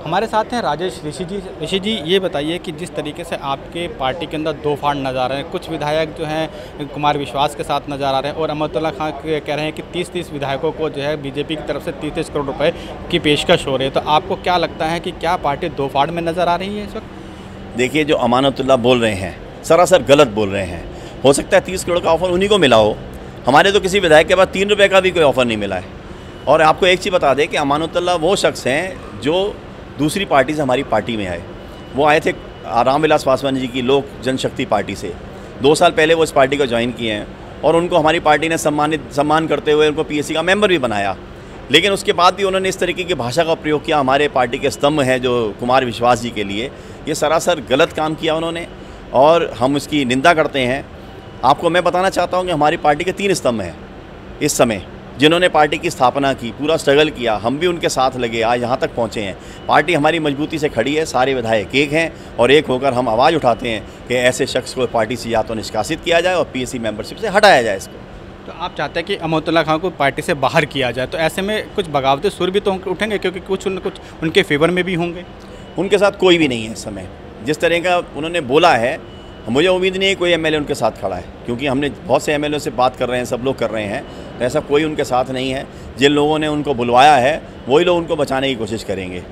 हमारे साथ हैं राजेश ऋषि जी। ऋषि जी, ये बताइए कि जिस तरीके से आपके पार्टी के अंदर दो फाड़ नज़र आ रहे हैं, कुछ विधायक जो हैं कुमार विश्वास के साथ नज़र आ रहे हैं और अमरतुल्ला खां कह रहे हैं कि 30-30 विधायकों को जो है बीजेपी की तरफ से 30-30 करोड़ रुपए की पेशकश हो रही है, तो आपको क्या लगता है कि क्या पार्टी दो फाड़ में नज़र आ रही है इस वक्त? देखिए, जो अमानतुल्लाह बोल रहे हैं सरासर गलत बोल रहे हैं। हो सकता है 30 करोड़ का ऑफ़र उन्हीं को मिला हो, हमारे तो किसी विधायक के पास 3 रुपये का भी कोई ऑफ़र नहीं मिला है। और आपको एक चीज़ बता दें कि अमानतुल्लाह वो शख्स हैं जो दूसरी पार्टी से हमारी पार्टी में आए। वो आए थे रामविलास पासवान जी की लोक जनशक्ति पार्टी से। 2 साल पहले वो इस पार्टी को ज्वाइन किए हैं और उनको हमारी पार्टी ने सम्मान करते हुए उनको पीएससी का मेंबर भी बनाया। लेकिन उसके बाद भी उन्होंने इस तरीके की भाषा का प्रयोग किया हमारे पार्टी के स्तंभ हैं जो कुमार विश्वास जी के लिए। ये सरासर गलत काम किया उन्होंने और हम उसकी निंदा करते हैं। आपको मैं बताना चाहता हूँ कि हमारी पार्टी के 3 स्तंभ हैं इस समय, जिन्होंने पार्टी की स्थापना की, पूरा स्ट्रगल किया, हम भी उनके साथ लगे, आज यहाँ तक पहुँचे हैं। पार्टी हमारी मजबूती से खड़ी है, सारे विधायक एक हैं और एक होकर हम आवाज़ उठाते हैं कि ऐसे शख्स को पार्टी से या तो निष्कासित किया जाए और पीएससी मेंबरशिप से हटाया जाए इसको। तो आप चाहते हैं कि अमरतुल्ला खां को पार्टी से बाहर किया जाए, तो ऐसे में कुछ बगावती सुर भी तो उठेंगे क्योंकि कुछ उनके फेवर में भी होंगे। उनके साथ कोई भी नहीं है इस समय। जिस तरह का उन्होंने बोला है, मुझे उम्मीद नहीं है कोई एमएलए उनके साथ खड़ा है, क्योंकि हमने बहुत से एमएलए से बात कर रहे हैं, सब लोग कर रहे हैं, तो ऐसा कोई उनके साथ नहीं है। जिन लोगों ने उनको बुलवाया है वही लोग उनको बचाने की कोशिश करेंगे।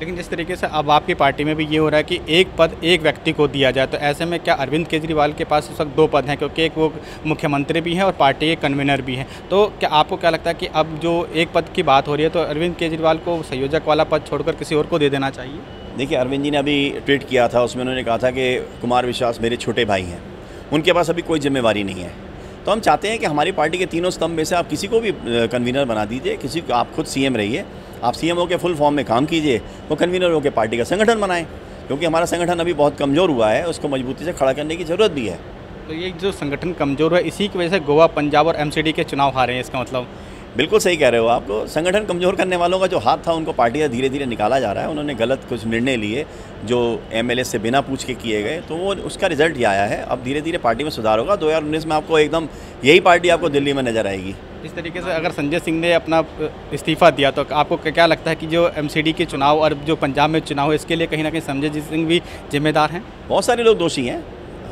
लेकिन जिस तरीके से अब आपकी पार्टी में भी ये हो रहा है कि एक पद एक व्यक्ति को दिया जाए, तो ऐसे में क्या अरविंद केजरीवाल के पास उस वक्त 2 पद हैं, क्योंकि एक वो मुख्यमंत्री भी हैं और पार्टी के कन्वीनर भी हैं, तो क्या आपको क्या लगता है कि अब जो एक पद की बात हो रही है तो अरविंद केजरीवाल को संयोजक वाला पद छोड़कर किसी और को दे देना चाहिए? देखिए, अरविंद जी ने अभी ट्वीट किया था, उसमें उन्होंने कहा था कि कुमार विश्वास मेरे छोटे भाई हैं, उनके पास अभी कोई जिम्मेवारी नहीं है। तो हम चाहते हैं कि हमारी पार्टी के तीनों स्तंभ में से आप किसी को भी कन्वीनर बना दीजिए, किसी को आप खुद सीएम रहिए, आप सीएम हो के फुल फॉर्म में काम कीजिए, वो कन्वीनर हो के पार्टी का संगठन बनाएं, क्योंकि हमारा संगठन अभी बहुत कमज़ोर हुआ है, उसको मजबूती से खड़ा करने की ज़रूरत भी है। तो ये जो संगठन कमज़ोर है, इसी की वजह से गोवा, पंजाब और एमसीडी के चुनाव हारे हैं, इसका मतलब? बिल्कुल सही कह रहे हो आप। संगठन कमज़ोर करने वालों का जो हाथ था उनको पार्टी का धीरे धीरे निकाला जा रहा है। उन्होंने गलत कुछ निर्णय लिए जो एमएलए से बिना पूछ के किए गए, तो वो उसका रिजल्ट ही आया है। अब धीरे धीरे पार्टी में सुधार होगा। 2019 में आपको एकदम यही पार्टी आपको दिल्ली में नज़र आएगी। इस तरीके से अगर संजय सिंह ने अपना इस्तीफ़ा दिया तो आपको क्या लगता है कि जो एमसीडी के चुनाव और जो पंजाब में चुनाव है, इसके लिए कहीं ना कहीं संजय सिंह भी जिम्मेदार हैं? बहुत सारे लोग दोषी हैं,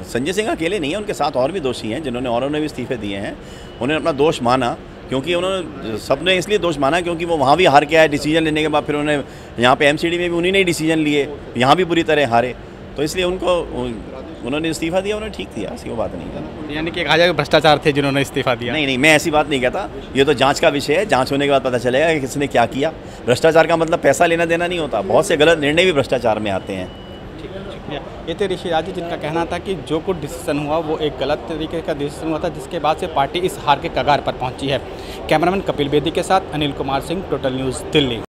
संजय सिंह अकेले नहीं है, उनके साथ और भी दोषी हैं जिन्होंने औरों ने भी इस्तीफे दिए हैं। उन्होंने अपना दोष माना, क्योंकि उन्होंने सबने इसलिए दोष माना क्योंकि वो वहाँ भी हार के आए डिसीजन लेने के बाद, फिर उन्होंने यहाँ पे एमसीडी में भी उन्हीं ने डिसीजन लिए, यहाँ भी बुरी तरह हारे, तो इसलिए उन्होंने इस्तीफा दिया, उन्होंने ठीक दिया, ऐसी कोई बात नहीं है। यानी कि कहा जाए भ्रष्टाचार थे जिन्होंने इस्तीफा दिया? नहीं, मैं ऐसी बात नहीं कहता। ये तो जांच का विषय है, जांच होने के बाद पता चलेगा कि किसने क्या किया। भ्रष्टाचार का मतलब पैसा लेना देना नहीं होता, बहुत से गलत निर्णय भी भ्रष्टाचार में आते हैं। ये थे ऋषि राज, जिनका कहना था कि जो कुछ डिसीजन हुआ वो एक गलत तरीके का डिसीजन हुआ था, जिसके बाद से पार्टी इस हार के कगार पर पहुंची है। कैमरामैन कपिल बेदी के साथ अनिल कुमार सिंह, टोटल न्यूज़, दिल्ली।